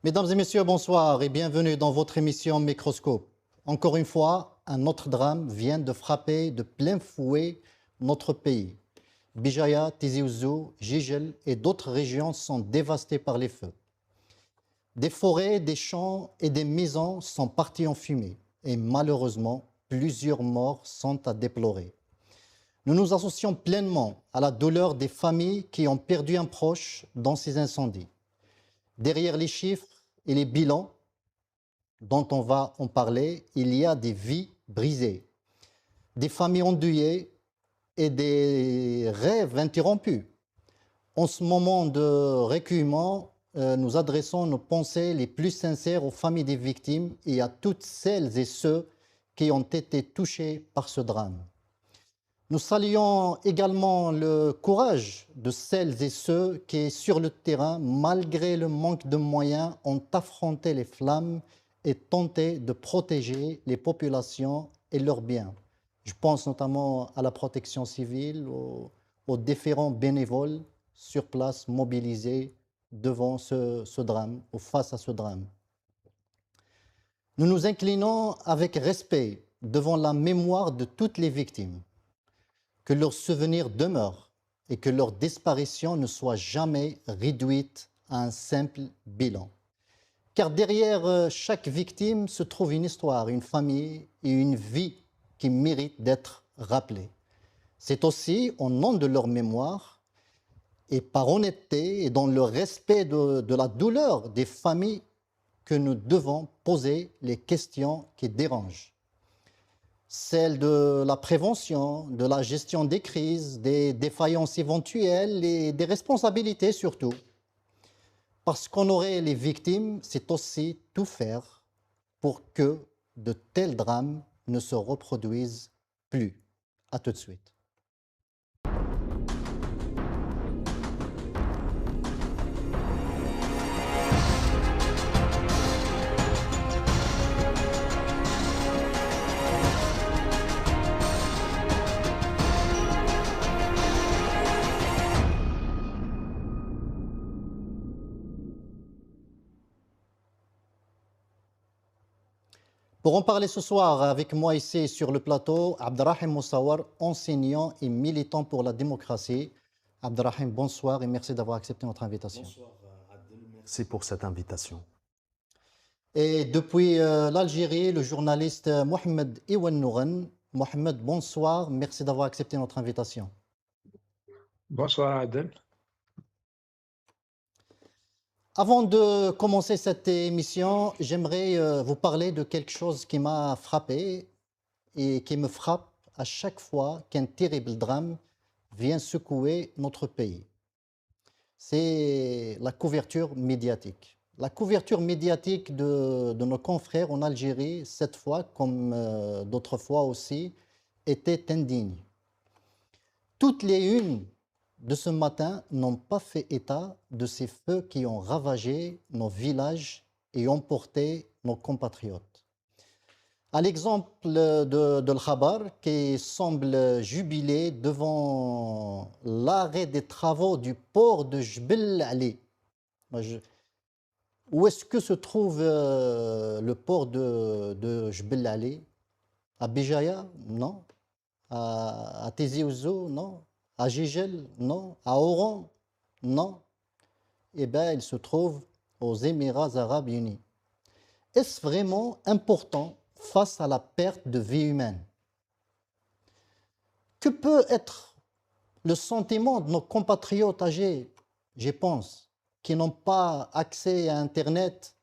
Mesdames et messieurs, bonsoir et bienvenue dans votre émission Microscope. Encore une fois, un autre drame vient de frapper de plein fouet notre pays. Bijaya, Tizi Ouzou, Jijel et d'autres régions sont dévastées par les feux. Des forêts, des champs et des maisons sont partis en fumée et malheureusement, plusieurs morts sont à déplorer. Nous nous associons pleinement à la douleur des familles qui ont perdu un proche dans ces incendies. Derrière les chiffres et les bilans dont on va en parler, il y a des vies brisées, des familles endeuillées et des rêves interrompus. En ce moment de recueillement, nous adressons nos pensées les plus sincères aux familles des victimes et à toutes celles et ceux qui ont été touchés par ce drame. Nous saluons également le courage de celles et ceux qui, sur le terrain, malgré le manque de moyens, ont affronté les flammes et tenté de protéger les populations et leurs biens. Je pense notamment à la protection civile, aux différents bénévoles sur place mobilisés devant ce drame ou face à ce drame. Nous nous inclinons avec respect devant la mémoire de toutes les victimes. Que leurs souvenirs demeurent et que leur disparition ne soit jamais réduite à un simple bilan. Car derrière chaque victime se trouve une histoire, une famille et une vie qui méritent d'être rappelées. C'est aussi au nom de leur mémoire et par honnêteté et dans le respect de la douleur des familles que nous devons poser les questions qui dérangent. Celle de la prévention, de la gestion des crises, des défaillances éventuelles et des responsabilités surtout. Parce qu'honorer les victimes, c'est aussi tout faire pour que de tels drames ne se reproduisent plus. À tout de suite. Pour en parler ce soir avec moi ici sur le plateau, Abderrahim Moussawar, enseignant et militant pour la démocratie. Abderrahim, bonsoir et merci d'avoir accepté notre invitation. Bonsoir Adel, merci pour cette invitation. Et depuis l'Algérie, le journaliste Mohamed Iwan Nouran. Mohamed, bonsoir, merci d'avoir accepté notre invitation. Bonsoir Adel. Avant de commencer cette émission, j'aimerais vous parler de quelque chose qui m'a frappé et qui me frappe à chaque fois qu'un terrible drame vient secouer notre pays. C'est la couverture médiatique. La couverture médiatique de nos confrères en Algérie, cette fois, comme d'autres fois aussi, était indigne. Toutes les unes de ce matin n'ont pas fait état de ces feux qui ont ravagé nos villages et emporté nos compatriotes. À l'exemple de l'Khabar, qui semble jubiler devant l'arrêt des travaux du port de Jbel Ali. Où est-ce que se trouve le port de Jbel Ali? À Bijaya? Non. À Tizi Ouzou? Non. À Jijel? Non. À Oran? Non. Eh bien, il se trouve aux Émirats arabes unis. Est-ce vraiment important face à la perte de vie humaine? Que peut être le sentiment de nos compatriotes âgés, je pense, qui n'ont pas accès à Internet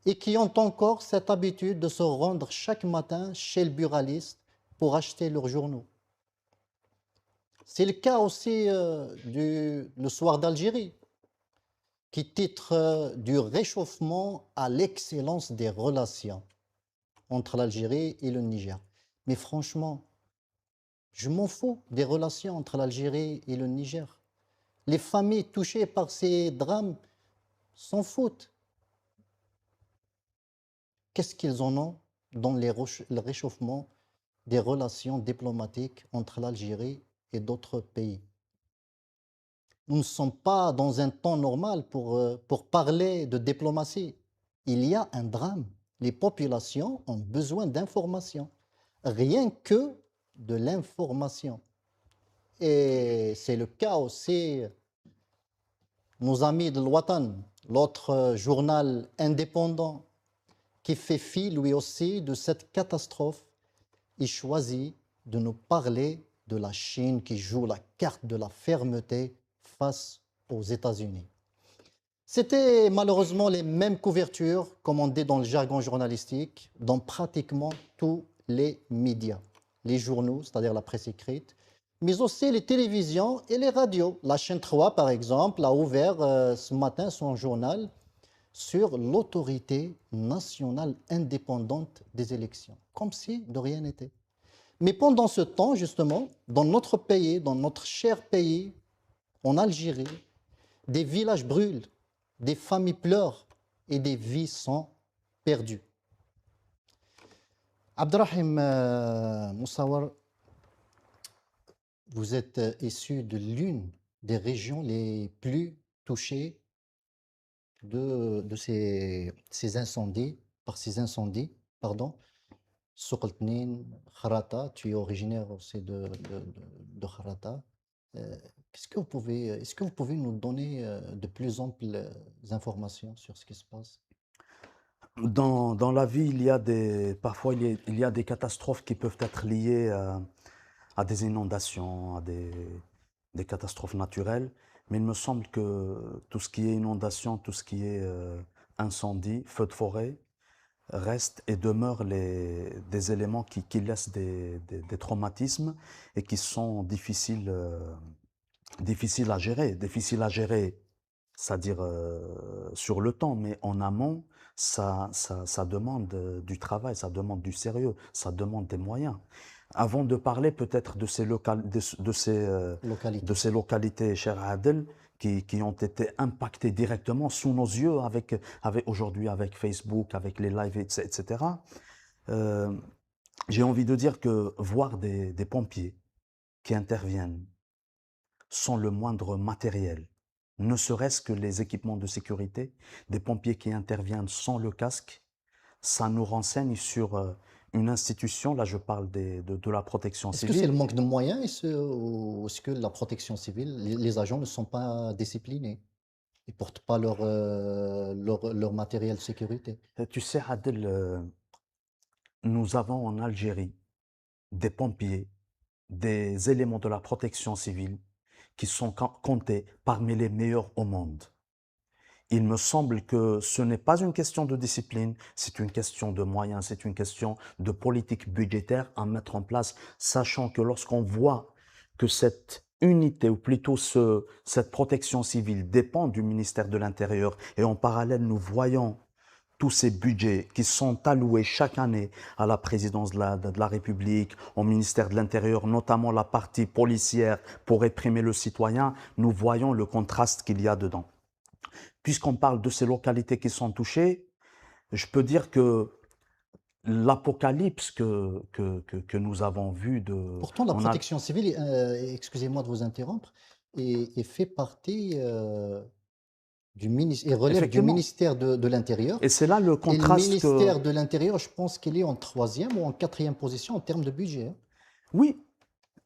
et qui ont encore cette habitude de se rendre chaque matin chez le buraliste pour acheter leurs journaux? C'est le cas aussi le Soir d'Algérie, qui titre du réchauffement à l'excellence des relations entre l'Algérie et le Niger. Mais franchement, je m'en fous des relations entre l'Algérie et le Niger. Les familles touchées par ces drames s'en foutent. Qu'est-ce qu'ils en ont dans le réchauffement des relations diplomatiques entre l'Algérie et d'autres pays? Nous ne sommes pas dans un temps normal pour parler de diplomatie. il y a un drame. Les populations ont besoin d'informations, rien que de l'information. Et c'est le cas aussi, nos amis de l'Ouatan, l'autre journal indépendant, qui fait fi lui aussi de cette catastrophe. Il choisit de nous parler de la Chine qui joue la carte de la fermeté face aux États-Unis. C'était malheureusement les mêmes couvertures, comme on dit dans le jargon journalistique, dans pratiquement tous les médias, les journaux, c'est-à-dire la presse écrite, mais aussi les télévisions et les radios. La chaîne 3, par exemple, a ouvert ce matin son journal sur l'autorité nationale indépendante des élections, comme si de rien n'était. Mais pendant ce temps, justement, dans notre pays, dans notre cher pays, en Algérie, des villages brûlent, des familles pleurent et des vies sont perdues. Abderrahim Moussawar, vous êtes issu de l'une des régions les plus touchées de ces incendies, par ces incendies, pardon. Souk el-Tnin, Kharata, tu es originaire aussi de Kharata. Est-ce que vous pouvez nous donner de plus amples informations sur ce qui se passe? Dans la vie, parfois, il y a des catastrophes qui peuvent être liées à des inondations, à des catastrophes naturelles. Mais il me semble que tout ce qui est inondation, tout ce qui est incendie, feu de forêt, restent et demeurent des éléments qui laissent des traumatismes et qui sont difficiles à gérer. Difficiles à gérer, c'est-à-dire sur le temps, mais en amont, ça demande du travail, ça demande du sérieux, ça demande des moyens. Avant de parler peut-être de Localité. ces localités, cher Adel, qui ont été impactées directement sous nos yeux aujourd'hui avec Facebook, avec les lives, etc. J'ai envie de dire que voir des pompiers qui interviennent sans le moindre matériel, ne serait-ce que les équipements de sécurité, des pompiers qui interviennent sans le casque, ça nous renseigne sur une institution, là je parle de la protection Est-ce que c'est le civile. manque de moyens ou est-ce que la protection civile, les agents ne sont pas disciplinés? Ils ne portent pas leur matériel de sécurité. Tu sais, Adel, nous avons en Algérie des pompiers, des éléments de la protection civile qui sont comptés parmi les meilleurs au monde. Il me semble que ce n'est pas une question de discipline, c'est une question de moyens, c'est une question de politique budgétaire à mettre en place, sachant que lorsqu'on voit que cette unité, ou plutôt cette protection civile dépend du ministère de l'Intérieur, et en parallèle nous voyons tous ces budgets qui sont alloués chaque année à la présidence de la République, au ministère de l'Intérieur, notamment la partie policière pour réprimer le citoyen, nous voyons le contraste qu'il y a dedans. Puisqu'on parle de ces localités qui sont touchées, je peux dire que l'apocalypse que nous avons vu Pourtant, la protection civile, excusez-moi de vous interrompre, est fait partie et relève du ministère de l'Intérieur. Et c'est là le Et le contraste ministère de l'Intérieur, je pense qu'il est en 3e ou en 4e position en termes de budget. Hein. Oui,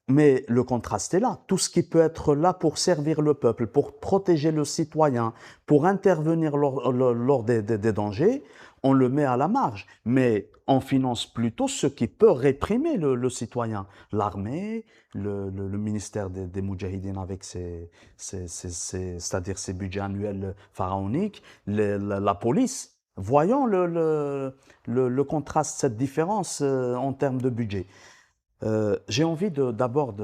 mais le contraste est là. Tout ce qui peut être là pour servir le peuple, pour protéger le citoyen, pour intervenir lors des dangers, on le met à la marge. Mais on finance plutôt ce qui peut réprimer le citoyen. L'armée, le ministère des Moudjahidines avec c'est-à-dire ses budgets annuels pharaoniques, la police. Voyons le contraste, cette différence en termes de budget. J'ai envie d'abord,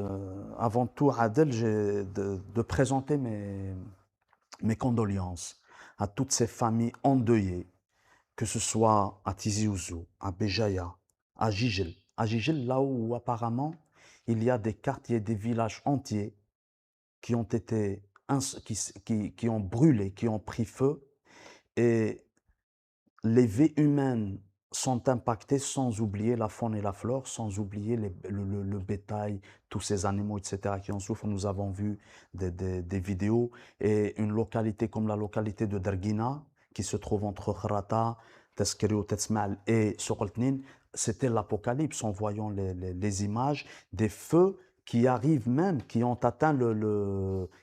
avant tout, Adel, de présenter mes condoléances à toutes ces familles endeuillées, que ce soit à Tizi Ouzou, à Béjaïa, à Jijel. À Jijel, là où apparemment il y a des quartiers, des villages entiers qui ont été, qui ont brûlé, qui ont pris feu, et les vies humaines sont impactées, sans oublier la faune et la flore, sans oublier le bétail, tous ces animaux, etc., qui en souffrent. Nous avons vu des vidéos, et une localité comme la localité de Derguina, qui se trouve entre Khrata, Teskeri, Tetsmal et Sokoltnin, c'était l'apocalypse en voyant les images des feux qui arrivent même, qui ont atteint,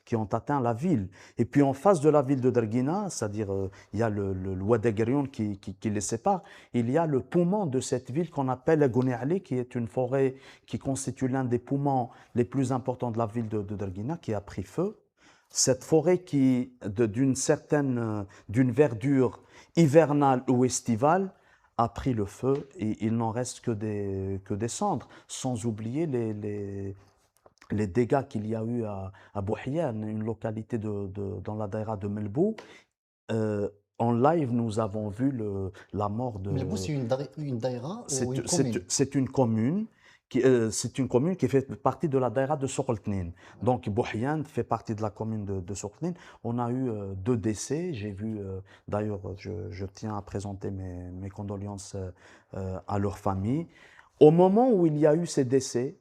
qui ont atteint la ville. Et puis en face de la ville de Dergina, c'est-à-dire il y a le Wadi Agrion qui les sépare, il y a le poumon de cette ville qu'on appelle Gouni Ali, qui est une forêt qui constitue l'un des poumons les plus importants de la ville de Dergina, qui a pris feu. Cette forêt qui, d'une verdure hivernale ou estivale, a pris le feu et il n'en reste que des cendres, sans oublier les dégâts qu'il y a eu à Bouhian, une localité dans la daïra de Melbou. En live, nous avons vu la mort de... Melbou, c'est une daïra ou une commune? C'est une commune. C'est une commune qui fait partie de la daïra de Sokoltnin. Donc, Bouhian fait partie de la commune de Sokoltnin. On a eu 2 décès. J'ai vu, d'ailleurs, je tiens à présenter mes condoléances à leur famille. Au moment où il y a eu ces décès,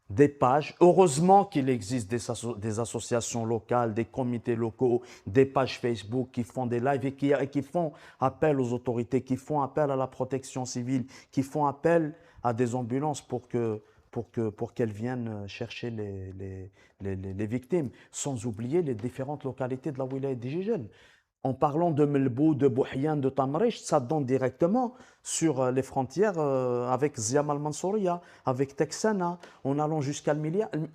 des pages, heureusement qu'il existe des associations locales, des comités locaux, des pages Facebook qui font des lives et qui font appel aux autorités, qui font appel à la protection civile, qui font appel à des ambulances pour qu'elles viennent chercher les victimes, sans oublier les différentes localités de la wilaya de Jijel. En parlant de Melbou, de Bouhian, de Tamricht, ça donne directement sur les frontières avec Ziam al-Mansouria, avec Texana, en allant jusqu'à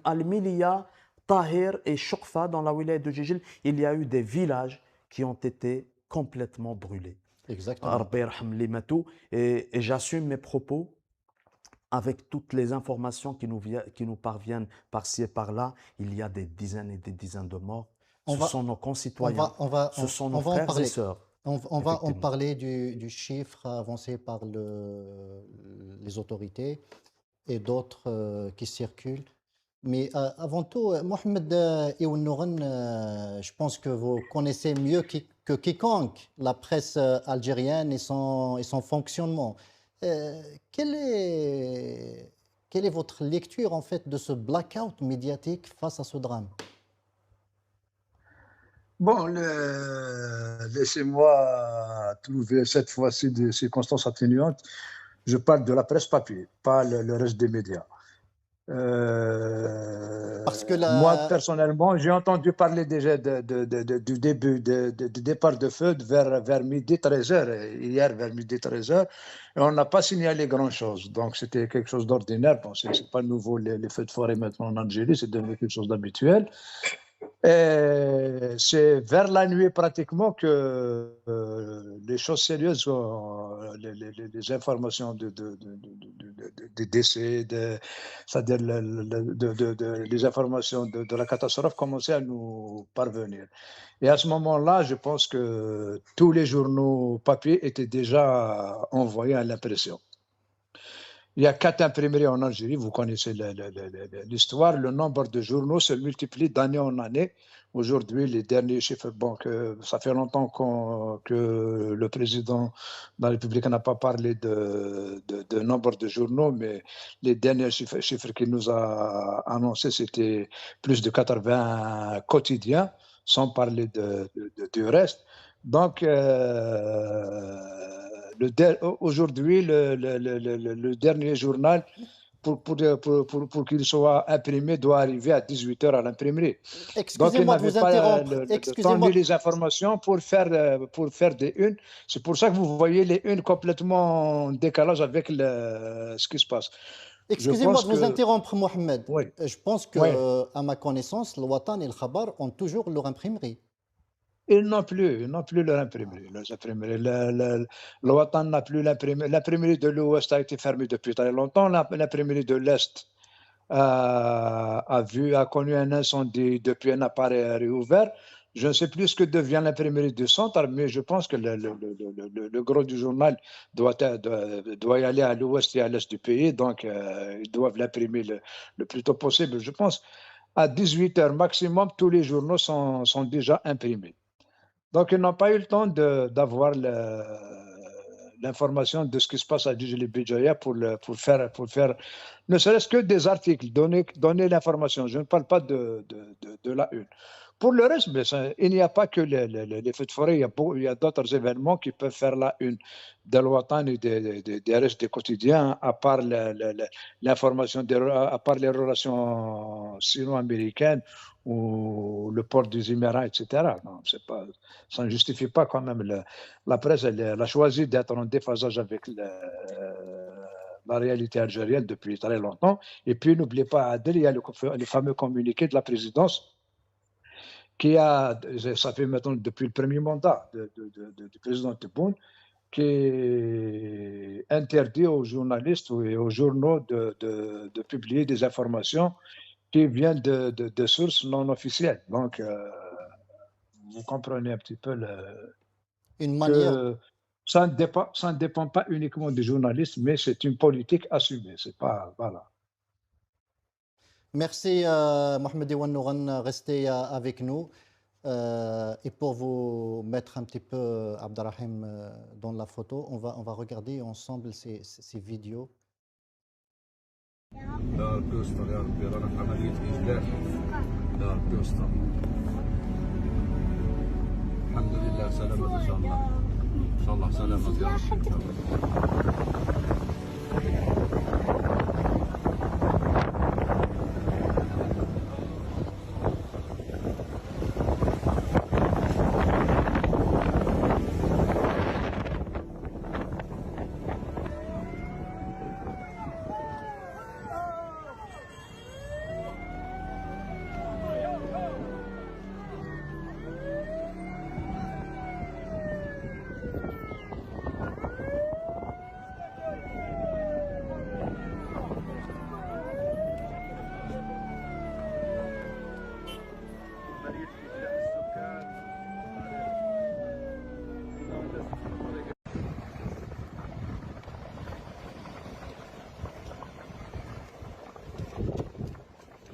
Al-Milia, Tahir et Choukfa dans la wilaya de Jijel. Il y a eu des villages qui ont été complètement brûlés. Exactement. Et j'assume mes propos avec toutes les informations qui nous parviennent par-ci et par-là. Il y a des dizaines et des dizaines de morts. Ce sont nos concitoyens, ce sont nos frères et sœurs. On va en parler du chiffre avancé par les autorités et d'autres qui circulent. Mais avant tout, Mohamed Iounnouren, je pense que vous connaissez mieux que quiconque la presse algérienne et son fonctionnement. Quelle est votre lecture en fait de ce blackout médiatique face à ce drame? Bon, laissez-moi trouver cette fois-ci des circonstances atténuantes. Je parle de la presse papier, pas le reste des médias. Parce que Moi, personnellement, j'ai entendu parler déjà du début, du départ de feu vers midi 13h, hier vers midi 13h, et on n'a pas signalé grand-chose. Donc, c'était quelque chose d'ordinaire. Bon, c'est pas nouveau, les feux de forêt maintenant en Algérie, c'est devenu quelque chose d'habituel. Et c'est vers la nuit pratiquement que les choses sérieuses, les informations des décès, c'est-à-dire les informations de la catastrophe commençaient à nous parvenir. Et à ce moment-là, je pense que tous les journaux papier étaient déjà envoyés à l'impression. Il y a 4 imprimeries en Algérie, vous connaissez l'histoire. Le nombre de journaux se multiplie d'année en année. Aujourd'hui, les derniers chiffres, bon, ça fait longtemps que le président de la République n'a pas parlé de nombre de journaux, mais les derniers chiffres qu'il nous a annoncés, c'était plus de 80 quotidiens, sans parler du reste. Donc, aujourd'hui, le dernier journal, pour qu'il soit imprimé, doit arriver à 18h à l'imprimerie. Donc, il excusez-moi de n'avait vous pas interrompre. le temps ni les informations pour faire des unes. C'est pour ça que vous voyez les unes complètement en décalage avec ce qui se passe. Excusez-moi de vous interrompre, Mohamed. Oui. Je pense que, Oui. à ma connaissance, le Watan et le Khabar ont toujours leur imprimerie. Ils n'ont plus leur imprimerie. Le Watan n'a plus l'imprimerie. L'imprimerie de l'Ouest a été fermée depuis très longtemps. L'imprimerie de l'Est a connu un incendie, depuis elle n'a pas réouvert. Je ne sais plus ce que devient l'imprimerie du centre, mais je pense que le gros du journal doit y aller à l'Ouest et à l'Est du pays. Donc, ils doivent l'imprimer le plus tôt possible. Je pense à 18h maximum, tous les journaux sont déjà imprimés. Donc, ils n'ont pas eu le temps d'avoir l'information de ce qui se passe à Djidjeli Béjaïa pour faire ne serait-ce que des articles, donner l'information. Je ne parle pas de la une. Pour le reste, mais il n'y a pas que les feux de forêt, il y a d'autres événements qui peuvent faire la une de l'Ouatan et des restes du quotidien, à part l'information, à part les relations sino-américaines ou le port des Émirats, etc. Non, pas, ça ne justifie pas quand même. La presse, elle a choisi d'être en déphasage avec la réalité algérienne depuis très longtemps. Et puis, n'oubliez pas, Adel, il y a le fameux communiqué de la présidence ça fait maintenant depuis le premier mandat du président Tebboune, qui interdit aux journalistes et aux journaux de publier des informations qui viennent de sources non officielles. Donc, vous comprenez un petit peu Une manière. que ça ne dépend pas uniquement des journalistes, mais c'est une politique assumée. C'est pas, voilà. Merci Mohamed Iwan, restez avec nous. Et pour vous mettre un petit peu Abderrahim dans la photo, on va regarder ensemble ces vidéos. لا توستر يا ربي رانا في عملية إجلاء. لا توستر. الحمد لله سلامة إن شاء الله. إن شاء الله سلامة يا رب.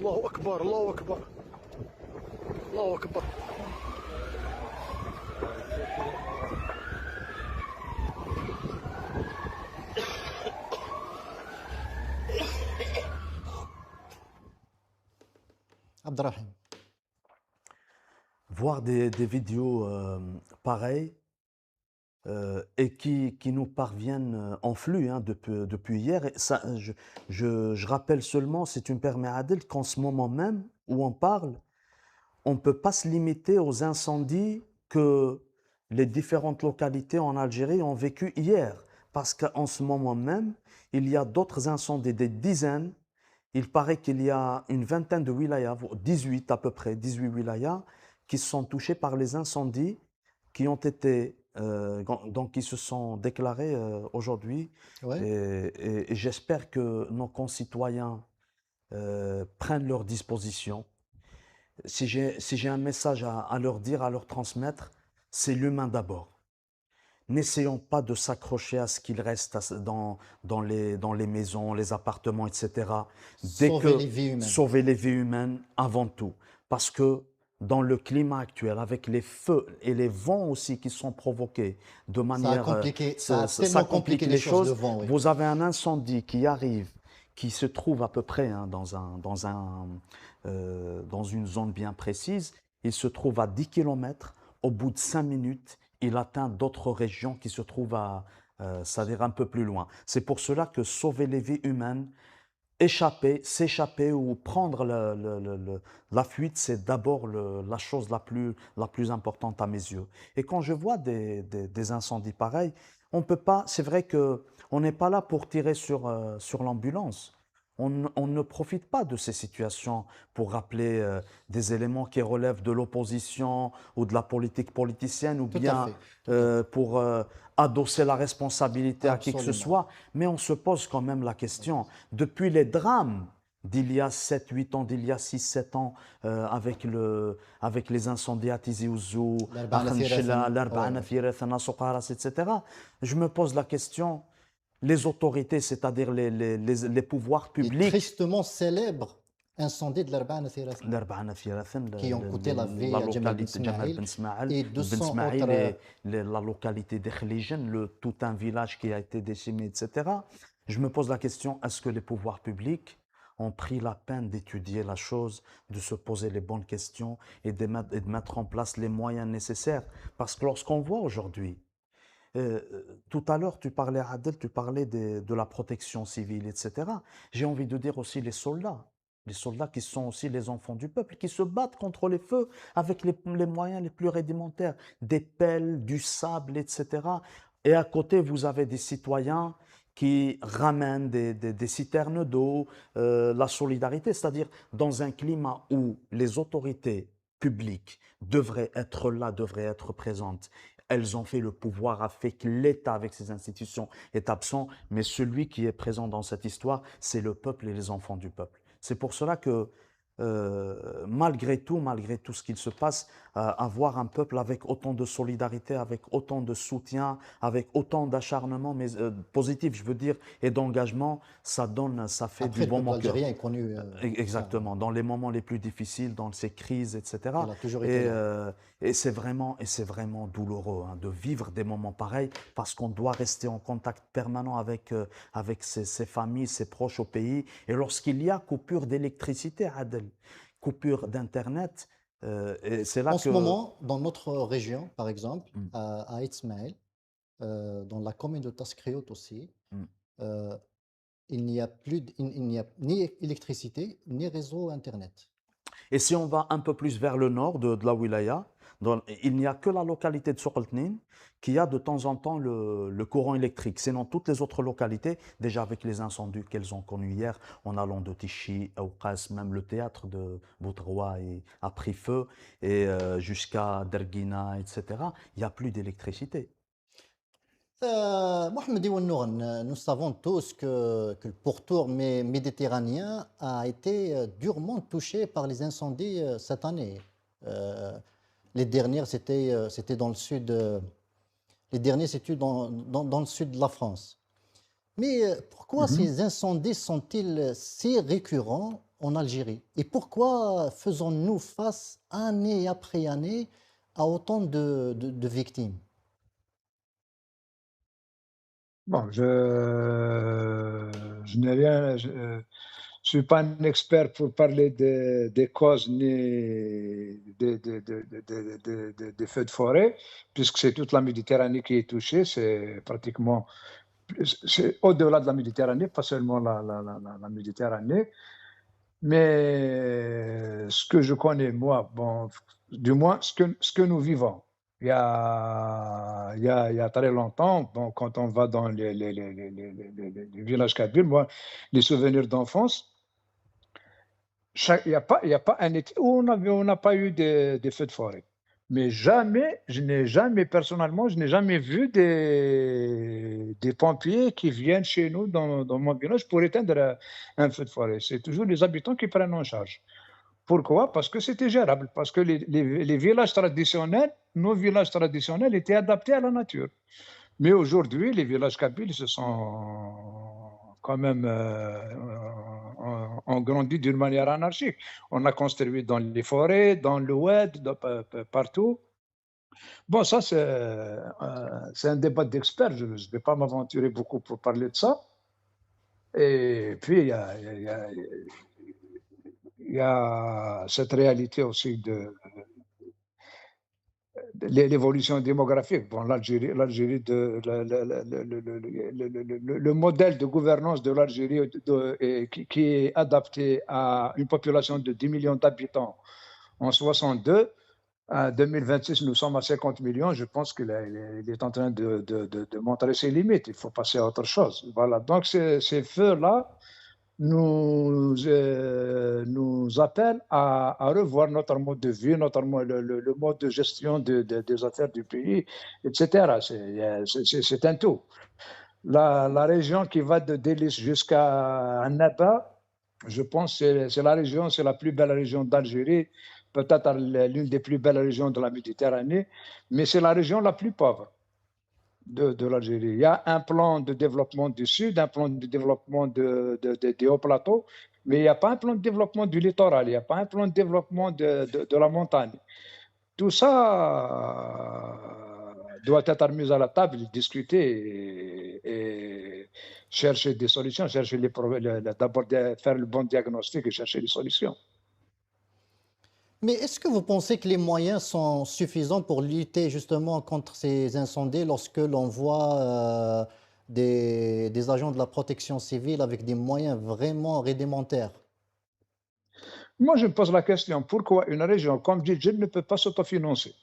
الله أكبر الله أكبر الله أكبر. Abderrahim. Voir des vidéos pareilles et qui nous parviennent en flux hein, depuis hier. Et ça, je rappelle seulement, si tu me permets Adel, qu'en ce moment même où on parle, on ne peut pas se limiter aux incendies que les différentes localités en Algérie ont vécu hier. Parce qu'en ce moment même, il y a d'autres incendies, des dizaines. Il paraît qu'il y a une vingtaine de wilayas, 18 à peu près, 18 wilayas, qui sont touchés par les incendies qui ont été, donc qui se sont déclarés aujourd'hui. Ouais. Et j'espère que nos concitoyens prennent leurs dispositions. Si j'ai un message à leur dire, à leur transmettre, c'est l'humain d'abord. N'essayons pas de s'accrocher à ce qu'il reste dans les maisons, les appartements, etc. Sauver les vies humaines. Sauver les vies humaines avant tout. Parce que dans le climat actuel, avec les feux et les vents aussi qui sont provoqués de manière... Ça complique les choses. Le vent, oui. Vous avez un incendie qui arrive, qui se trouve à peu près hein, dans une zone bien précise. Il se trouve à 10 km. Au bout de 5 minutes, il atteint d'autres régions qui se trouvent c'est-à-dire un peu plus loin. C'est pour cela que sauver les vies humaines, s'échapper ou prendre la fuite, c'est d'abord la chose la plus importante à mes yeux. Et quand je vois des incendies pareils, on peut pas, c'est vrai qu'on n'est pas là pour tirer sur l'ambulance. On ne profite pas de ces situations pour rappeler des éléments qui relèvent de l'opposition ou de la politique politicienne ou bien pour adosser la responsabilité à qui que ce soit. Mais on se pose quand même la question, depuis les drames d'il y a 7-8 ans, d'il y a 6-7 ans, avec les incendies à Tizi Ouzou, l'Arba'ana Firathan, Soqaras, etc., je me pose la question, les autorités, c'est-à-dire les pouvoirs publics. Les tristement célèbres incendies de l'Arba'ana Firathan qui ont coûté la vie à Jamal Ben Ismaïl et 200 autres... la localité de Khlijen, tout un village qui a été décimé, etc. Je me pose la question, est-ce que les pouvoirs publics ont pris la peine d'étudier la chose, de se poser les bonnes questions et de mettre en place les moyens nécessaires. Parce que lorsqu'on voit aujourd'hui, tout à l'heure, tu parlais, Adel, tu parlais de la protection civile, etc. J'ai envie de dire aussi les soldats. Les soldats qui sont aussi les enfants du peuple, qui se battent contre les feux avec les moyens les plus rudimentaires, des pelles, du sable, etc. Et à côté, vous avez des citoyens qui ramènent des citernes d'eau, la solidarité, c'est-à-dire dans un climat où les autorités publiques devraient être là, devraient être présentes. Elles ont fait le pouvoir, a fait que l'État, avec ses institutions, est absent, mais celui qui est présent dans cette histoire, c'est le peuple et les enfants du peuple. C'est pour cela que, malgré tout ce qu'il se passe, avoir un peuple avec autant de solidarité, avec autant de soutien, avec autant d'acharnement, mais positif, je veux dire, et d'engagement, ça fait Après, du le bon peuple mon cœur. algérien est connu. Exactement, dans les moments les plus difficiles, dans ces crises, etc. Il a toujours été là. Et c'est vraiment douloureux hein, de vivre des moments pareils parce qu'on doit rester en contact permanent avec ses familles, ses proches au pays. Et lorsqu'il y a coupure d'électricité, Adel, coupure d'Internet, et c'est là En que... ce moment, dans notre région, par exemple, Mm, à Itzmaïl, dans la commune de Tascriot aussi, mm. euh, il n'y a ni électricité ni réseau Internet. Et si on va un peu plus vers le nord de la wilaya, il n'y a que la localité de Sokoltnin qui a de temps en temps le courant électrique. Sinon, toutes les autres localités, déjà avec les incendies qu'elles ont connus hier, en allant de Tichy, Aoukas, même le théâtre de Boutroua a pris feu, et jusqu'à Derguina, etc., il n'y a plus d'électricité. Mohamed Iwannour, nous savons tous que le pourtour méditerranéen a été durement touché par les incendies cette année. Euh, les dernières, c'était dans le sud. Les derniers, c'était dans le sud de la France. Mais pourquoi Mhm. ces incendies sont-ils si récurrents en Algérie? Et pourquoi faisons-nous face année après année à autant de victimes? Bon, je n'ai rien, suis pas un expert pour parler des causes ni des feux de forêt, puisque c'est toute la Méditerranée qui est touchée. C'est pratiquement, c'est au-delà de la Méditerranée, pas seulement la Méditerranée. Mais ce que je connais, moi, bon, du moins ce que nous vivons, il y a très longtemps, bon, quand on va dans les villages kabyles, moi, les souvenirs d'enfance, il y a pas un été où on n'a pas eu des feux de forêt. Mais jamais, je n'ai jamais, personnellement, je n'ai jamais vu des pompiers qui viennent chez nous dans mon village pour éteindre un feu de forêt. C'est toujours les habitants qui prennent en charge. Pourquoi? Parce que c'était gérable, parce que les villages traditionnels, nos villages traditionnels étaient adaptés à la nature. Mais aujourd'hui, les villages kabyles se sont quand même ont grandi d'une manière anarchique. On a construit dans les forêts, dans l'oued, partout. Bon, ça, c'est un débat d'experts. Je ne vais pas m'aventurer beaucoup pour parler de ça. Et puis, il y a cette réalité aussi de l'évolution démographique. Bon, le modèle de gouvernance de l'Algérie qui est adapté à une population de 10 millions d'habitants en 62. En 2026, nous sommes à 50 millions. Je pense qu'il est en train de montrer ses limites. Il faut passer à autre chose. Voilà. Donc, ces feux-là nous appelle à revoir notre mode de vie, notamment le mode de gestion des affaires du pays, etc. C'est un tout. La région qui va de Délice jusqu'à Annaba, je pense que c'est la région, c'est la plus belle région d'Algérie, peut-être l'une des plus belles régions de la Méditerranée, mais c'est la région la plus pauvre de l'Algérie. Il y a un plan de développement du sud, un plan de développement des hauts plateaux, mais il n'y a pas un plan de développement du littoral, il n'y a pas un plan de développement de la montagne. Tout ça doit être mis à la table, discuté chercher des solutions, chercher d'abord faire le bon diagnostic et chercher des solutions. Mais est-ce que vous pensez que les moyens sont suffisants pour lutter justement contre ces incendies lorsque l'on voit des agents de la protection civile avec des moyens vraiment rudimentaires? Moi, je me pose la question, pourquoi une région comme Djidji ne peut pas s'autofinancer?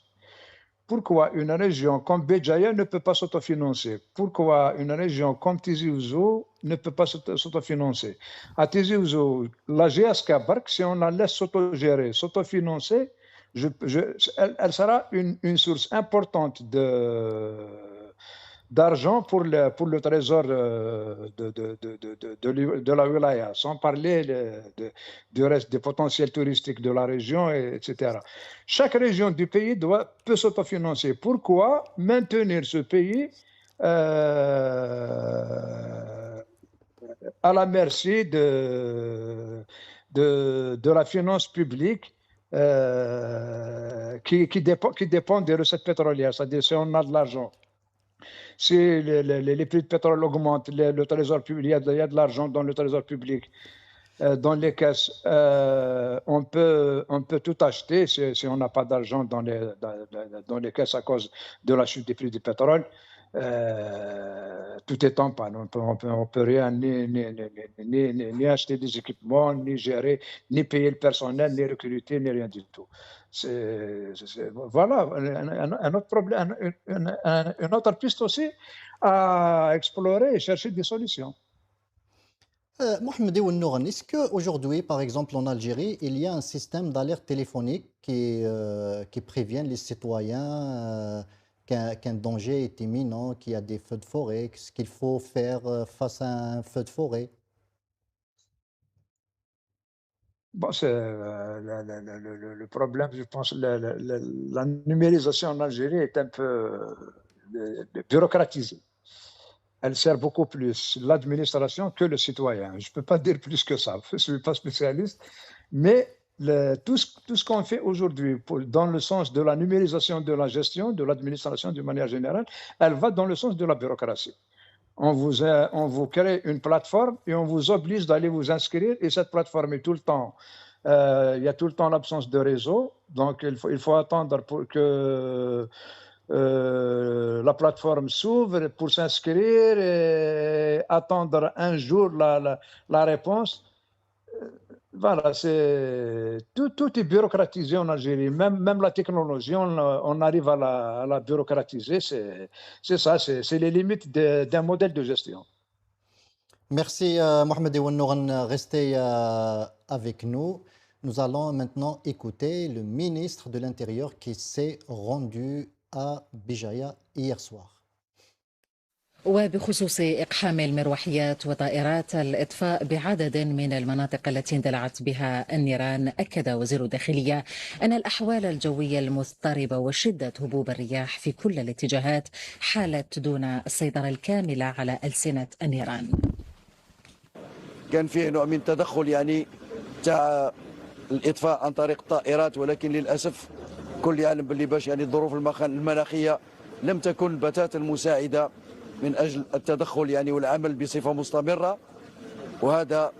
Pourquoi une région comme Béjaïa ne peut pas s'autofinancer? Pourquoi une région comme Tizi Ouzou ne peut pas s'autofinancer? À Tizi Ouzou, la GSK Bark, si on la laisse s'autogérer, s'autofinancer, elle sera une source importante d'argent pour le trésor de la wilaya, sans parler du reste des potentiels touristiques de la région, etc. Chaque région du pays peut s'autofinancer. Pourquoi maintenir ce pays à la merci de la finance publique qui dépend des recettes pétrolières, c'est-à-dire si on a de l'argent. Si les prix de pétrole augmentent, le trésor public, il y a de l'argent dans le trésor public, dans les caisses, on peut tout acheter si on n'a pas d'argent dans les caisses à cause de la chute des prix du pétrole. Tout est en panne. On peut rien ni acheter des équipements, ni gérer, ni payer le personnel, ni recruter, ni rien du tout. Voilà un autre problème, une autre piste aussi à explorer et chercher des solutions. Mohamed Ounnouran, est-ce qu'aujourd'hui, par exemple en Algérie, il y a un système d'alerte téléphonique qui prévient les citoyens qu'un danger est imminent, qu'il y a des feux de forêt, ce qu'il faut faire face à un feu de forêt? Bon, c'est le problème, je pense, la numérisation en Algérie est un peu bureaucratisée. Elle sert beaucoup plus l'administration que le citoyen. Je ne peux pas dire plus que ça, je ne suis pas spécialiste, mais tout ce qu'on fait aujourd'hui dans le sens de la numérisation de la gestion, de l'administration d'une manière générale, elle va dans le sens de la bureaucratie. On vous crée une plateforme et on vous oblige d'aller vous inscrire, et cette plateforme est tout le temps, il y a tout le temps l'absence de réseau, donc il faut attendre pour que la plateforme s'ouvre pour s'inscrire et attendre un jour la réponse. Voilà, tout est bureaucratisé en Algérie, même la technologie, on arrive à la bureaucratiser, c'est ça, c'est les limites d'un modèle de gestion. Merci Mohamed Ounnouran, restez avec nous. Nous allons maintenant écouter le ministre de l'Intérieur qui s'est rendu à Béjaïa hier soir. وبخصوص إقحام المروحيات وطائرات الإطفاء بعدد من المناطق التي اندلعت بها النيران، أكد وزير الداخلية أن الأحوال الجوية المضطربة وشدة هبوب الرياح في كل الاتجاهات حالت دون السيطرة الكاملة على ألسنة النيران. كان فيه نوع من تدخل يعني تاع الإطفاء عن طريق الطائرات، ولكن للأسف كل يعلم باللي باش يعني الظروف المناخية لم تكن بتاتا مساعدة من أجل التدخل يعني والعمل بصفة مستمرة، وهذا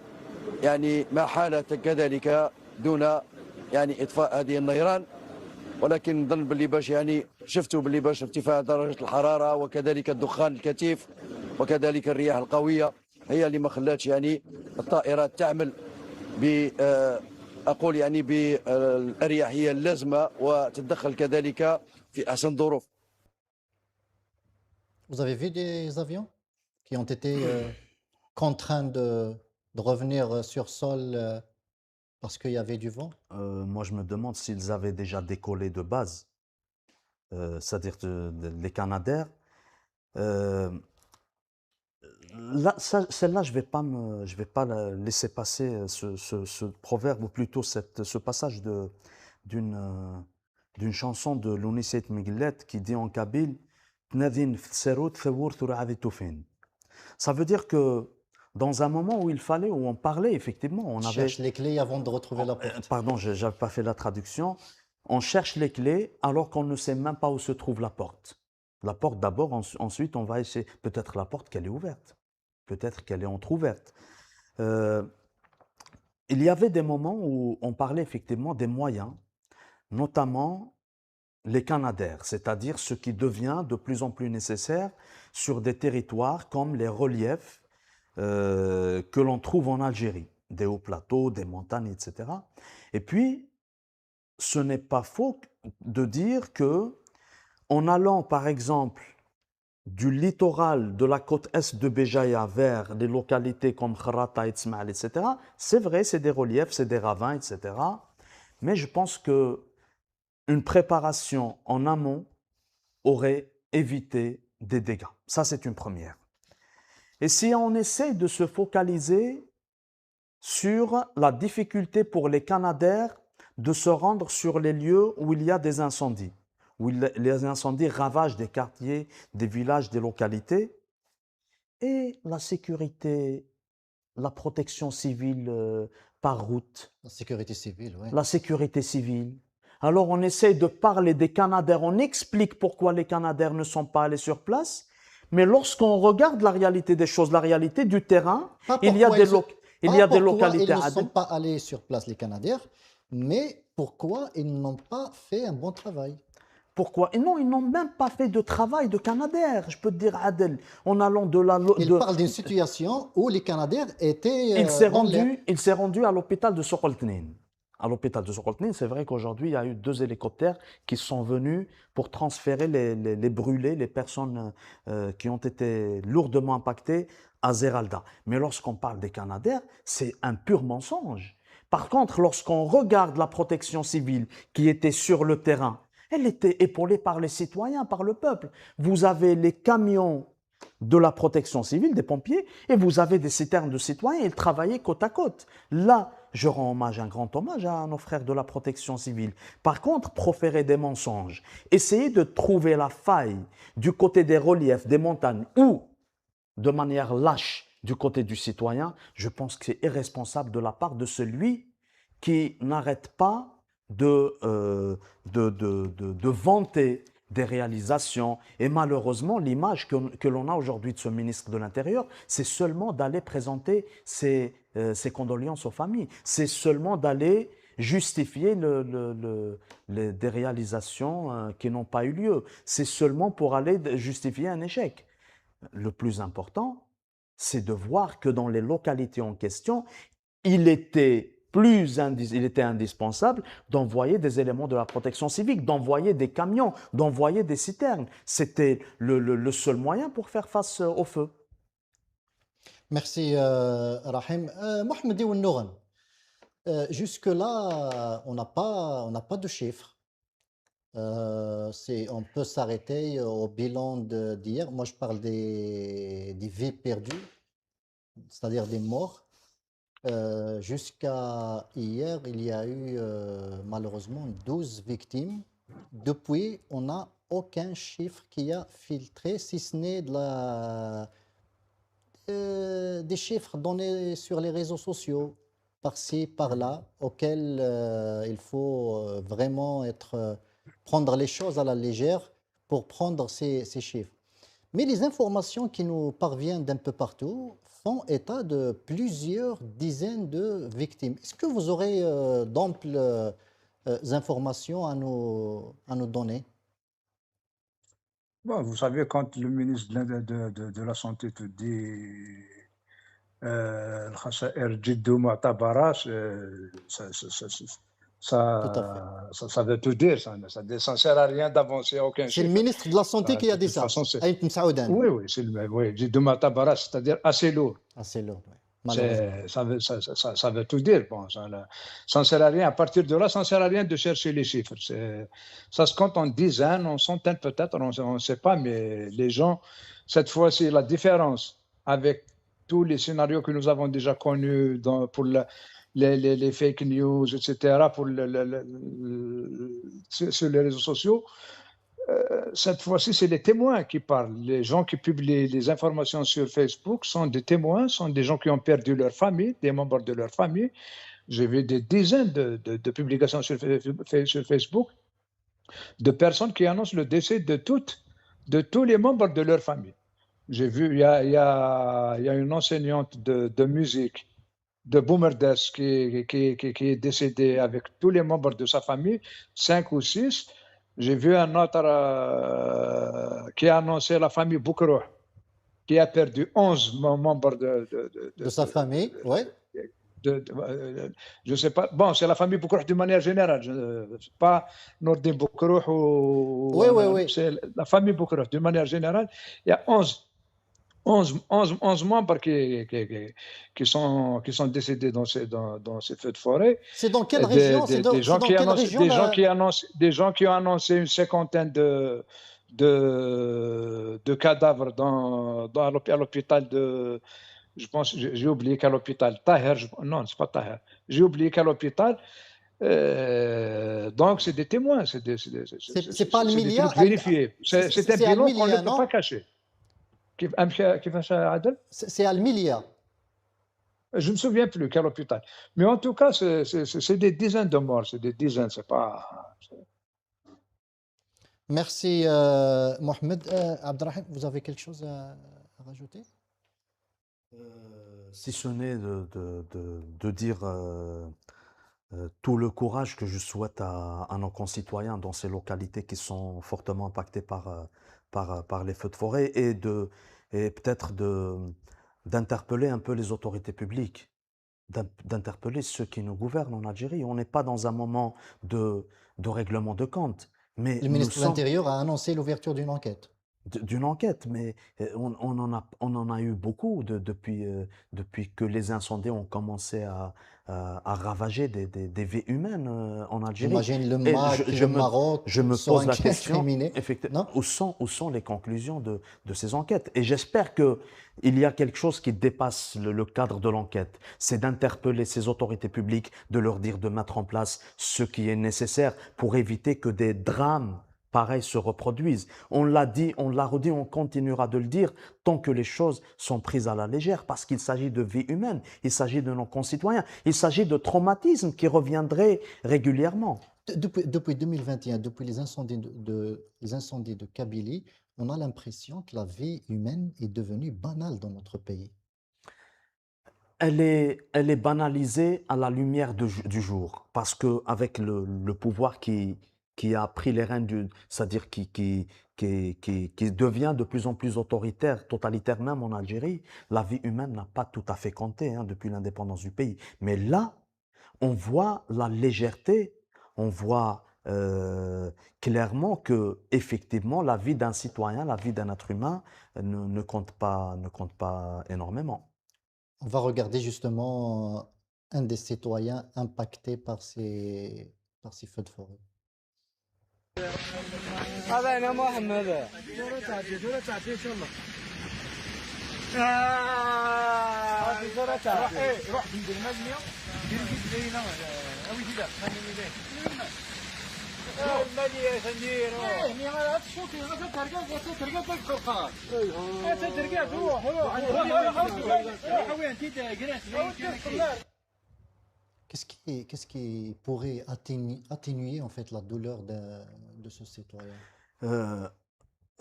يعني ما حال كذلك دون يعني إطفاء هذه النيران. ولكن نظن باللي باش يعني شفتوا باللي باش ارتفاع درجة الحرارة وكذلك الدخان الكثيف وكذلك الرياح القوية هي اللي ما خلاتش يعني الطائرات تعمل أقول يعني بالأريحية اللازمة وتتدخل كذلك في أحسن ظروف. Vous avez vu des avions qui ont été contraints de revenir sur sol parce qu'il y avait du vent? Moi, je me demande s'ils avaient déjà décollé de base, c'est-à-dire les Canadair. Celle-là, je vais pas laisser passer ce proverbe, ou plutôt ce passage d'une chanson de Lounissait Miguelet qui dit en kabyle Ça veut dire que dans un moment où il fallait, où on parlait, effectivement, on avait... Cherche les clés avant de retrouver la porte. Pardon, je n'avais pas fait la traduction. On cherche les clés alors qu'on ne sait même pas où se trouve la porte. La porte d'abord, ensuite on va essayer, peut-être la porte qu'elle est ouverte. peut-être qu'elle est entrouverte. Il y avait des moments où on parlait effectivement des moyens, notamment les canadaires, c'est-à-dire ce qui devient de plus en plus nécessaire sur des territoires comme les reliefs que l'on trouve en Algérie, des hauts plateaux, des montagnes, etc. Et puis, ce n'est pas faux de dire que en allant, par exemple, du littoral de la côte est de Béjaïa vers des localités comme Kharata, Itzmal, etc., c'est vrai, c'est des reliefs, c'est des ravins, etc. Mais je pense que une préparation en amont aurait évité des dégâts. Ça, c'est une première. Et si on essaie de se focaliser sur la difficulté pour les Canadaires de se rendre sur les lieux où il y a des incendies, où les incendies ravagent des quartiers, des villages, des localités, et la sécurité, la protection civile par route. La sécurité civile, oui. La sécurité civile. Alors on essaie de parler des Canadaires, on explique pourquoi les Canadaires ne sont pas allés sur place, mais lorsqu'on regarde la réalité des choses, la réalité du terrain, il y a des localités. Ils ne sont pas allés sur place, les Canadaires, mais pourquoi ils n'ont pas fait un bon travail? Pourquoi? Et non, ils n'ont même pas fait de travail de Canadaires. Je peux te dire, Adel, en allant de la... Il parle d'une situation où les Canadaires étaient... Il s'est rendu à l'hôpital de Sokoltnin. À l'hôpital de Sokoltnin, c'est vrai qu'aujourd'hui, il y a eu 2 hélicoptères qui sont venus pour transférer les brûlés, les personnes qui ont été lourdement impactées à Zeralda. Mais lorsqu'on parle des Canadaires, c'est un pur mensonge. Par contre, lorsqu'on regarde la protection civile qui était sur le terrain, elle était épaulée par les citoyens, par le peuple. Vous avez les camions de la protection civile, des pompiers, et vous avez des citernes de citoyens, ils travaillaient côte à côte. Là, je rends hommage, un grand hommage à nos frères de la protection civile. Par contre, proférer des mensonges, essayer de trouver la faille du côté des reliefs, des montagnes, ou de manière lâche du côté du citoyen, je pense que c'est irresponsable de la part de celui qui n'arrête pas de vanter des réalisations. Et malheureusement, l'image que l'on a aujourd'hui de ce ministre de l'Intérieur, c'est seulement d'aller présenter ses condoléances aux familles. C'est seulement d'aller justifier des réalisations qui n'ont pas eu lieu. C'est seulement pour aller justifier un échec. Le plus important, c'est de voir que dans les localités en question, il était indispensable d'envoyer des éléments de la protection civile, d'envoyer des camions, d'envoyer des citernes. C'était le seul moyen pour faire face au feu. Merci, Rahim. Mohamed Ounnouran, jusque-là, on n'a pas de chiffres. On peut s'arrêter au bilan d'hier. Moi, je parle des vies perdues, c'est-à-dire des morts. Jusqu'à hier, il y a eu malheureusement 12 victimes. Depuis, on n'a aucun chiffre qui a filtré, si ce n'est des chiffres donnés sur les réseaux sociaux, par-ci, par-là, auxquels il faut vraiment prendre les choses à la légère pour prendre ces chiffres. Mais les informations qui nous parviennent d'un peu partout font état de plusieurs dizaines de victimes. Est-ce que vous aurez d'amples informations à nous donner? Bon, vous savez, quand le ministre de la Santé te dit الخسائر جد معتبرة, ça veut tout dire. Ça ne sert à rien d'avancer aucun C'est chiffre. le ministre de la Santé qui a dit ça. Aït Msaoudan. Oui, جد معتبرة, c'est-à-dire assez lourd. Assez lourd, oui. Malheureusement. Ça veut tout dire. Bon, ça ne sert à rien. À partir de là, ça ne sert à rien de chercher les chiffres. Ça se compte en dizaines, en centaines peut-être, on ne sait pas, mais les gens, cette fois-ci, la différence avec tous les scénarios que nous avons déjà connus pour les fake news, etc., sur les réseaux sociaux, cette fois-ci, c'est les témoins qui parlent. Les gens qui publient les informations sur Facebook sont des témoins, sont des gens qui ont perdu leur famille, des membres de leur famille. J'ai vu des dizaines de publications sur Facebook de personnes qui annoncent le décès de tous les membres de leur famille. J'ai vu, il y a une enseignante de musique de Boumerdès qui est décédée avec tous les membres de sa famille, 5 ou 6. J'ai vu un autre qui a annoncé la famille Boukroh, qui a perdu 11 membres De sa famille, ouais. je ne sais pas. Bon, c'est la famille Boukroh d'une manière générale. Pas Nordin Boukroh ou. Oui, oui, oui. C'est la famille Boukroh d'une manière générale. Il y a 11 membres qui sont décédés dans ces feux de forêt. C'est dans quelle région? Des gens qui ont annoncé une cinquantaine de cadavres à l'hôpital de. Je pense, j'ai oublié quel hôpital. Taher, non, c'est pas Taher. J'ai oublié quel hôpital. Donc, c'est des témoins. C'est pas le des trucs vérifiés. C'est un bilan qu'on ne peut pas cacher. C'est Al-Milia. Je ne me souviens plus quel hôpital. Mais en tout cas, c'est des dizaines de morts. C'est des dizaines, c'est pas. Merci, Mohamed. Abdelrahim, vous avez quelque chose à rajouter? Si ce n'est de dire tout le courage que je souhaite à nos concitoyens dans ces localités qui sont fortement impactées par les feux de forêt et peut-être d'interpeller un peu les autorités publiques, d'interpeller ceux qui nous gouvernent en Algérie. On n'est pas dans un moment de règlement de compte. Mais le ministre de l'Intérieur a annoncé l'ouverture d'une enquête. D'une enquête, mais on en a eu beaucoup depuis que les incendies ont commencé à ravager des vies humaines en Algérie. J'imagine le Maroc, je me pose la question, effectivement, où sont les conclusions de ces enquêtes? Et j'espère qu'il y a quelque chose qui dépasse le cadre de l'enquête. C'est d'interpeller ces autorités publiques, de leur dire de mettre en place ce qui est nécessaire pour éviter que des drames pareil se reproduisent. On l'a dit, on l'a redit, on continuera de le dire tant que les choses sont prises à la légère parce qu'il s'agit de vie humaine, il s'agit de nos concitoyens, il s'agit de traumatismes qui reviendraient régulièrement. Depuis 2021, depuis les incendies de Kabylie, on a l'impression que la vie humaine est devenue banale dans notre pays. Elle est banalisée à la lumière du jour parce qu'avec le pouvoir qui a pris les rênes, c'est-à-dire qui devient de plus en plus autoritaire, totalitaire même en Algérie, la vie humaine n'a pas tout à fait compté depuis l'indépendance du pays. Mais là, on voit la légèreté, on voit clairement que effectivement la vie d'un citoyen, la vie d'un être humain ne compte pas énormément. On va regarder justement un des citoyens impactés par ces feux de forêt. هذا انا محمد دورة تعطي ان شاء الله هذه دورة تعطي روح ندير مجمع دير في بينا اوي كذا خليني ليه المالية خندير مي غير تشوفي غير ترقى بالقرقار ترقى روح وين انت قرات Qu'est-ce qui pourrait atténuer en fait la douleur de ce citoyen?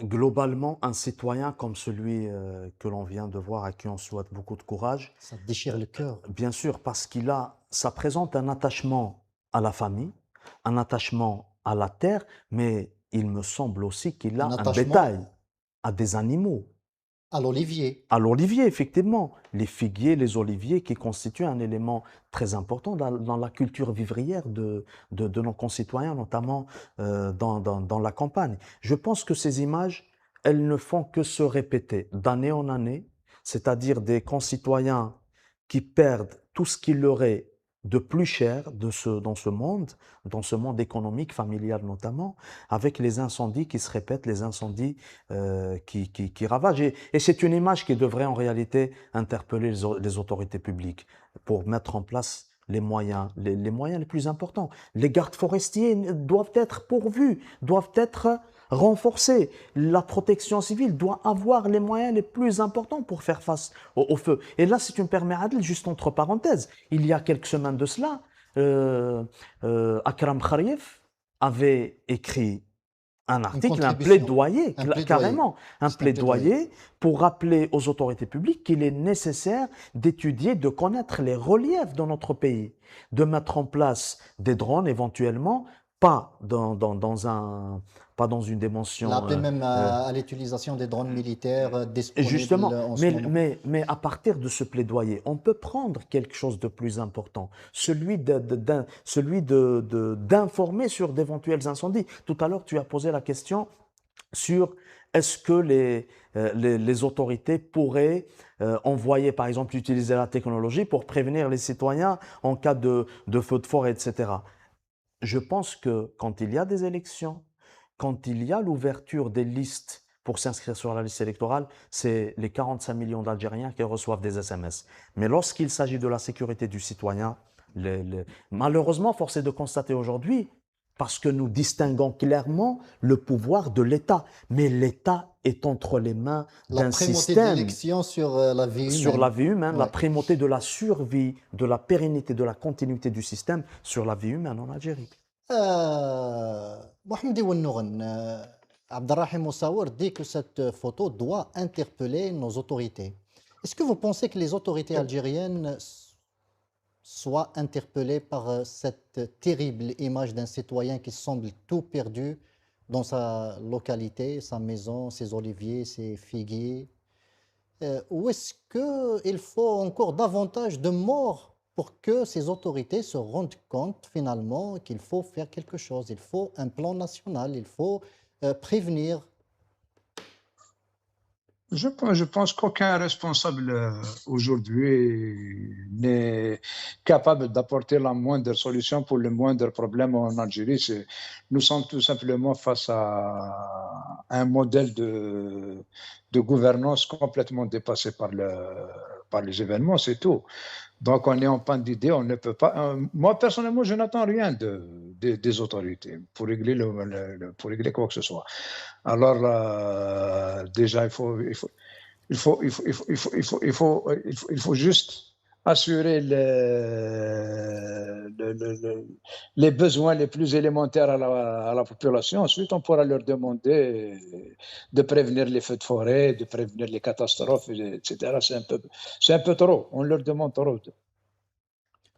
Globalement, un citoyen comme celui que l'on vient de voir, à qui on souhaite beaucoup de courage. Ça déchire le cœur. Bien sûr, parce ça présente un attachement à la famille, un attachement à la terre, mais il me semble aussi qu'il a un bétail, à des animaux. À l'olivier. À l'olivier, effectivement. Les figuiers, les oliviers qui constituent un élément très important dans la culture vivrière de nos concitoyens, notamment dans la campagne. Je pense que ces images, elles ne font que se répéter d'année en année, c'est-à-dire des concitoyens qui perdent tout ce qui leur est de plus cher dans ce monde économique, familial notamment, avec les incendies qui se répètent, les incendies qui ravagent. Et c'est une image qui devrait en réalité interpeller les autorités publiques pour mettre en place les moyens les plus importants. Les gardes forestiers doivent être pourvus, doivent être renforcés. La protection civile doit avoir les moyens les plus importants pour faire face au feu. Et là, si tu me permets, Adel, juste entre parenthèses, il y a quelques semaines de cela, Akram Khariev avait écrit un article, un contribution. plaidoyer, Un plaidoyer. carrément, un C'est un plaidoyer. plaidoyer pour rappeler aux autorités publiques qu'il est nécessaire d'étudier, de connaître les reliefs dans notre pays, de mettre en place des drones éventuellement, pas dans une dimension. Il a appelé même à l'utilisation des drones militaires disponibles Justement, en ce moment. mais à partir de ce plaidoyer, on peut prendre quelque chose de plus important, celui d'informer sur d'éventuels incendies. Tout à l'heure, tu as posé la question sur est-ce que les autorités pourraient envoyer, par exemple, utiliser la technologie pour prévenir les citoyens en cas de feu de forêt, etc. Je pense que quand il y a des élections, quand il y a l'ouverture des listes pour s'inscrire sur la liste électorale, c'est les 45 millions d'Algériens qui reçoivent des SMS. Mais lorsqu'il s'agit de la sécurité du citoyen, malheureusement, force est de constater aujourd'hui, parce que nous distinguons clairement le pouvoir de l'État. Mais l'État est entre les mains d'un primauté de système l'élection sur la vie humaine. sur la vie humaine, la Ouais. primauté de la survie, de la pérennité, de la continuité du système sur la vie humaine en Algérie. Mohamed Ouennourane, Abdelrahim Moussaour dit que cette photo doit interpeller nos autorités. Est-ce que vous pensez que les autorités algériennes soient interpellées par cette terrible image d'un citoyen qui semble tout perdu dans sa localité, sa maison, ses oliviers, ses figuiers? Ou est-ce qu'il faut encore davantage de morts pour que ces autorités se rendent compte finalement qu'il faut faire quelque chose? Il faut un plan national, il faut prévenir. Je pense qu'aucun responsable aujourd'hui n'est capable d'apporter la moindre solution pour le moindre problème en Algérie. Nous sommes tout simplement face à un modèle de gouvernance complètement dépassé par les événements, c'est tout. Donc, on est en panne d'idées, on ne peut pas. Moi, personnellement, je n'attends rien des autorités pour régler, pour régler quoi que ce soit. Alors, déjà, il faut juste assurer les besoins les plus élémentaires à la population. Ensuite, on pourra leur demander de prévenir les feux de forêt, de prévenir les catastrophes, etc. C'est un peu trop. On leur demande trop.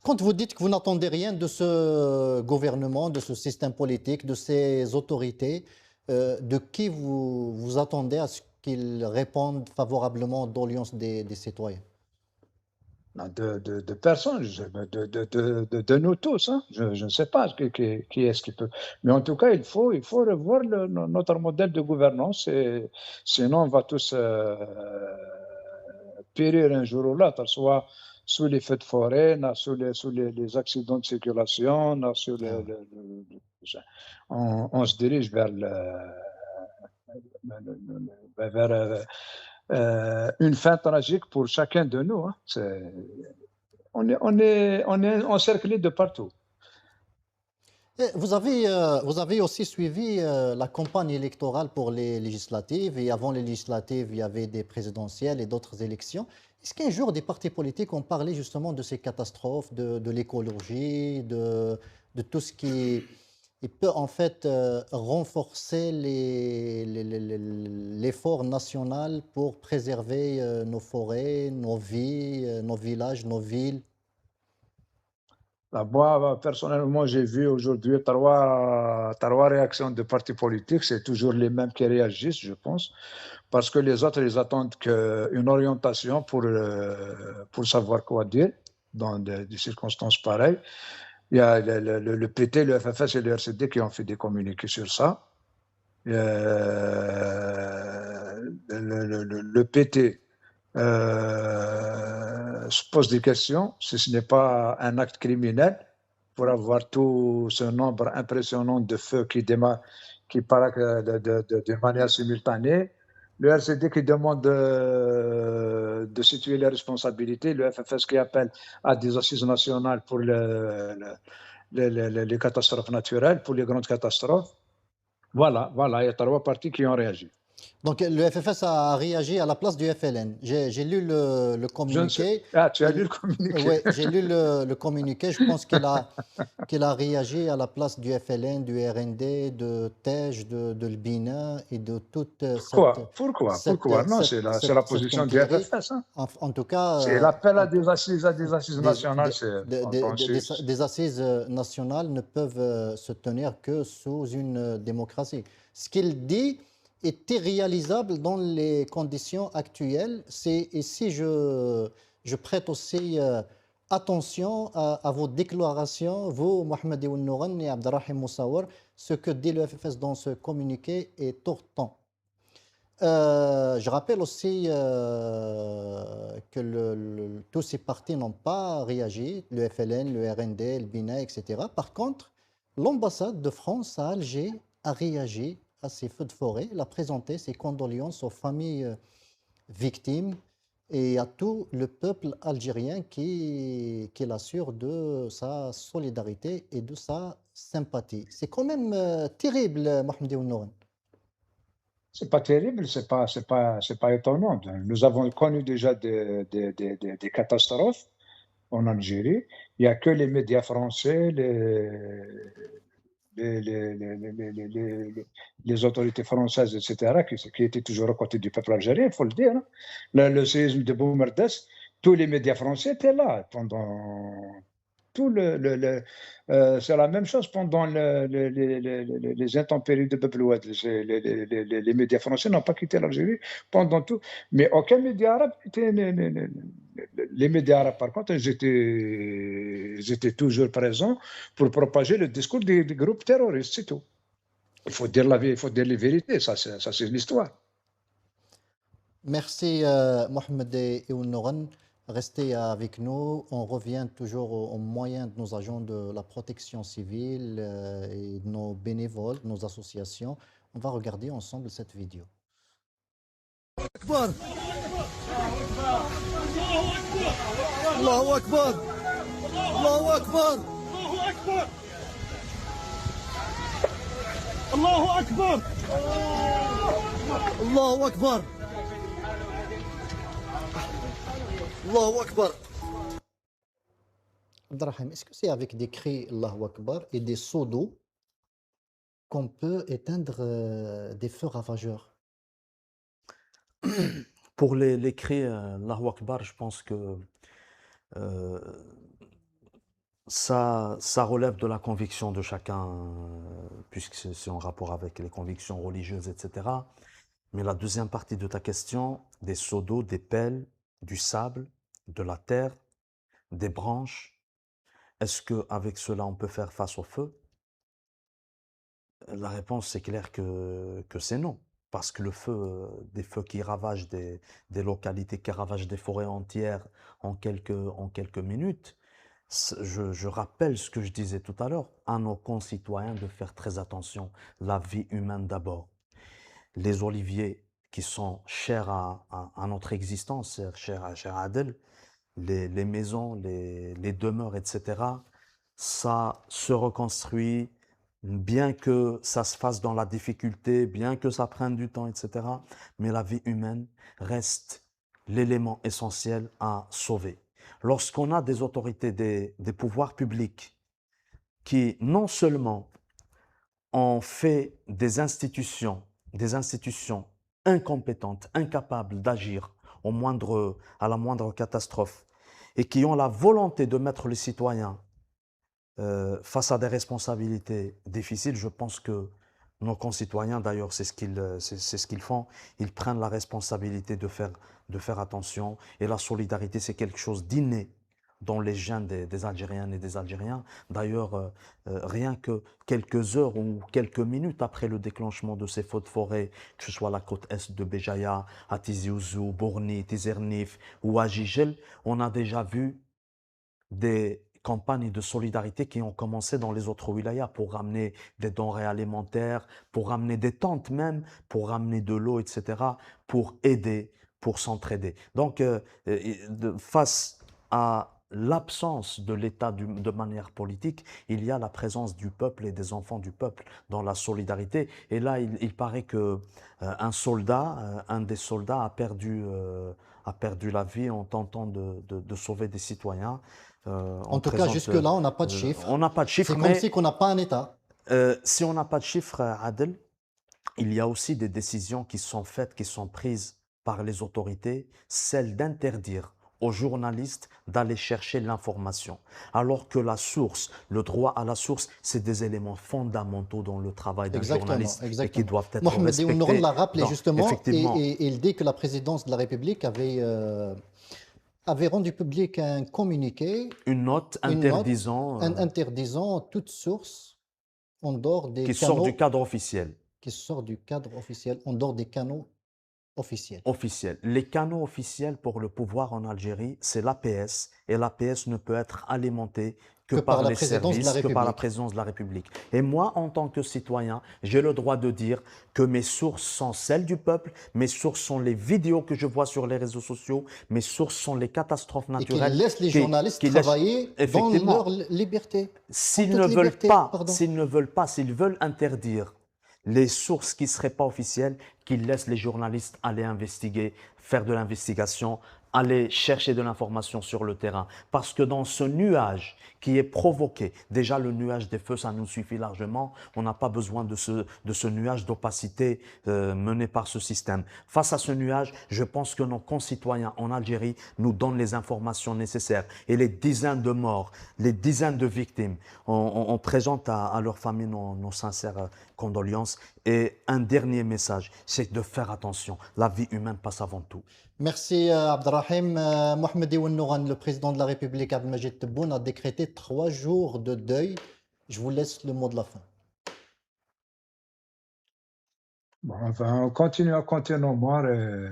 Quand vous dites que vous n'attendez rien de ce gouvernement, de ce système politique, de ces autorités, de qui vous attendez à ce qu'ils répondent favorablement aux doléances des citoyens? De personnes, de nous tous. Hein. Je ne sais pas qui est-ce qui peut. Mais en tout cas, il faut revoir notre modèle de gouvernance. Sinon, on va tous périr un jour ou l'autre, soit sous les feux de forêt, sous les accidents de circulation, on se dirige vers une fin tragique pour chacun de nous. Hein. On est encerclé de partout. Vous avez aussi suivi la campagne électorale pour les législatives, et avant les législatives, il y avait des présidentielles et d'autres élections. Est-ce qu'un jour, des partis politiques ont parlé justement de ces catastrophes, de l'écologie, de tout ce qui peut en fait renforcer l'effort national pour préserver nos forêts, nos vies, nos villages, nos villes? Moi, personnellement, j'ai vu aujourd'hui trois réactions de partis politiques. C'est toujours les mêmes qui réagissent, je pense, parce que les autres, ils attendent une orientation pour savoir quoi dire dans des circonstances pareilles. Il y a le PT, le FFS et le RCD qui ont fait des communiqués sur ça. Le PT se pose des questions si ce n'est pas un acte criminel pour avoir tout ce nombre impressionnant de feux qui partent de manière simultanée. Le RCD qui demande de situer les responsabilités, le FFS qui appelle à des assises nationales pour les catastrophes naturelles, pour les grandes catastrophes. Voilà, il y a trois partis qui ont réagi. Donc le FFS a réagi à la place du FLN. J'ai lu le Je ne sais. communiqué. Ah, tu as lu le communiqué. Oui, j'ai lu le communiqué. Je pense qu'il a réagi à la place du FLN, du RND, de TEJ, de l'BINA et de toute Pourquoi? Non, c'est la cette position du quincaillerie. FFS. Hein. En tout cas, C'est l'appel à des assises nationales. des assises nationales ne peuvent se tenir que sous une démocratie. Ce qu'il dit est irréalisable dans les conditions actuelles. Et si je prête aussi attention à vos déclarations, vous, Mohamed Ounnouran et Abdelrahim Moussaour, ce que dit le FFS dans ce communiqué est tortant. Je rappelle aussi que tous ces partis n'ont pas réagi, le FLN, le RND, le BINA, etc. Par contre, l'ambassade de France à Alger a réagi à ces feux de forêt. Elle a présenté ses condoléances aux familles victimes et à tout le peuple algérien qui l'assure de sa solidarité et de sa sympathie. C'est quand même terrible, Mohamed Ounnouran. C'est pas terrible, c'est pas étonnant. Nous avons connu déjà des catastrophes en Algérie. Il n'y a que les médias français, les autorités françaises, etc., qui étaient toujours aux côtés du peuple algérien, il faut le dire. Hein. Le séisme de Boumerdes, tous les médias français étaient là pendant tout c'est la même chose pendant les intempéries de Bab-el-Oued. Les médias français n'ont pas quitté l'Algérie pendant tout, mais aucun média arabe les médias arabes, par contre, ils étaient toujours présents pour propager le discours des groupes terroristes, c'est tout. Il faut dire la vie, il faut dire les vérités, ça c'est l'histoire. Merci Mohamed Ounnouran. Restez avec nous. On revient toujours aux moyens de nos agents de la protection civile et de nos bénévoles, de nos associations. On va regarder ensemble cette vidéo. أكبر الله أكبر الله أكبر الله أكبر الله أكبر الله أكبر. Abdelrahim, est-ce que c'est avec des cris Allahu Akbar et des seaux d'eau qu'on peut éteindre des feux ravageurs? Pour les cris Allahu Akbar, je pense que ça relève de la conviction de chacun, puisque c'est en rapport avec les convictions religieuses, etc. Mais la deuxième partie de ta question, des seaux d'eau, des pelles, du sable, de la terre, des branches, est-ce qu'avec cela on peut faire face au feu? La réponse, c'est clair que c'est non. Parce que le feu, des feux qui ravagent des localités, qui ravagent des forêts entières en quelques minutes, je rappelle ce que je disais tout à l'heure, à nos concitoyens de faire très attention, la vie humaine d'abord. Les oliviers qui sont chers à notre existence, chers à Adel, les maisons, les demeures, etc., ça se reconstruit, bien que ça se fasse dans la difficulté, bien que ça prenne du temps, etc. Mais la vie humaine reste l'élément essentiel à sauver. Lorsqu'on a des autorités, des pouvoirs publics qui non seulement ont fait des institutions incompétentes, incapables d'agir à la moindre catastrophe, et qui ont la volonté de mettre les citoyens face à des responsabilités difficiles, je pense que nos concitoyens, d'ailleurs, c'est ce qu'ils font, ils prennent la responsabilité de faire attention. Et la solidarité, c'est quelque chose d'inné dans les gènes des Algériennes et des Algériens. D'ailleurs, rien que quelques heures ou quelques minutes après le déclenchement de ces feux de forêt, que ce soit la côte est de Béjaïa, à Tizi Ouzou, Bourni, Tizernif ou à Jijel, on a déjà vu des campagnes de solidarité qui ont commencé dans les autres wilayas pour ramener des denrées alimentaires, pour ramener des tentes même, pour ramener de l'eau, etc., pour aider, pour s'entraider. Donc, face à l'absence de l'État de manière politique, il y a la présence du peuple et des enfants du peuple dans la solidarité. Et là, il paraît que un des soldats a perdu la vie en tentant de sauver des citoyens. En tout cas, jusque-là, on n'a pas de chiffres. On n'a pas de chiffres, C'est comme si on n'a pas un État. Si on n'a pas de chiffres, Adel, il y a aussi des décisions qui sont faites, qui sont prises par les autorités, celle d'interdire aux journalistes d'aller chercher l'information. Alors que la source, le droit à la source, c'est des éléments fondamentaux dans le travail d'un journaliste et qui doivent être Mohamed respectés. Nouron l'a rappelé justement, effectivement, et il dit que la présidence de la République avait rendu public un communiqué, une note interdisant toute source en dehors des qui canaux, sort du cadre officiel. qui sort du cadre officiel, en dehors des canaux officiels. Les canaux officiels pour le pouvoir en Algérie, c'est l'APS, et l'APS ne peut être alimenté que par les services, que par la présidence de la République. Et moi, en tant que citoyen, j'ai le droit de dire que mes sources sont celles du peuple, mes sources sont les vidéos que je vois sur les réseaux sociaux, mes sources sont les catastrophes naturelles. Et qu'ils laissent les journalistes travailler dans leur liberté. S'ils ne veulent pas, s'ils veulent interdire les sources qui ne seraient pas officielles, qu'ils laissent les journalistes aller investiguer, faire de l'investigation, aller chercher de l'information sur le terrain. Parce que dans ce nuage qui est provoqué, déjà le nuage des feux, ça nous suffit largement, on n'a pas besoin de ce nuage d'opacité mené par ce système. Face à ce nuage, je pense que nos concitoyens en Algérie nous donnent les informations nécessaires. Et les dizaines de morts, les dizaines de victimes, on présente à leurs familles nos sincères condoléances. Et un dernier message, c'est de faire attention. La vie humaine passe avant tout. Merci Abdelrahim. Mohamed Nouron, le président de la République, Abdelmajid Tebboune, a décrété 3 jours de deuil. Je vous laisse le mot de la fin. Bon, enfin, on continue à compter nos morts et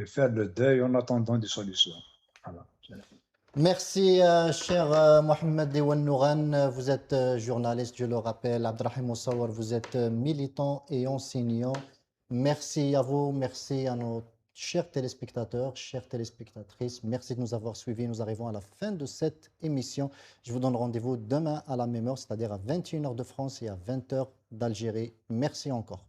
faire le deuil en attendant des solutions. Voilà. Merci, cher Mohamed Nouron. Vous êtes journaliste, je le rappelle. Abdelrahim Moussawar, vous êtes militant et enseignant. Merci à vous, merci à nos chers téléspectateurs, chères téléspectatrices. Merci de nous avoir suivis. Nous arrivons à la fin de cette émission. Je vous donne rendez-vous demain à la même heure, c'est-à-dire à 21h de France et à 20h d'Algérie. Merci encore.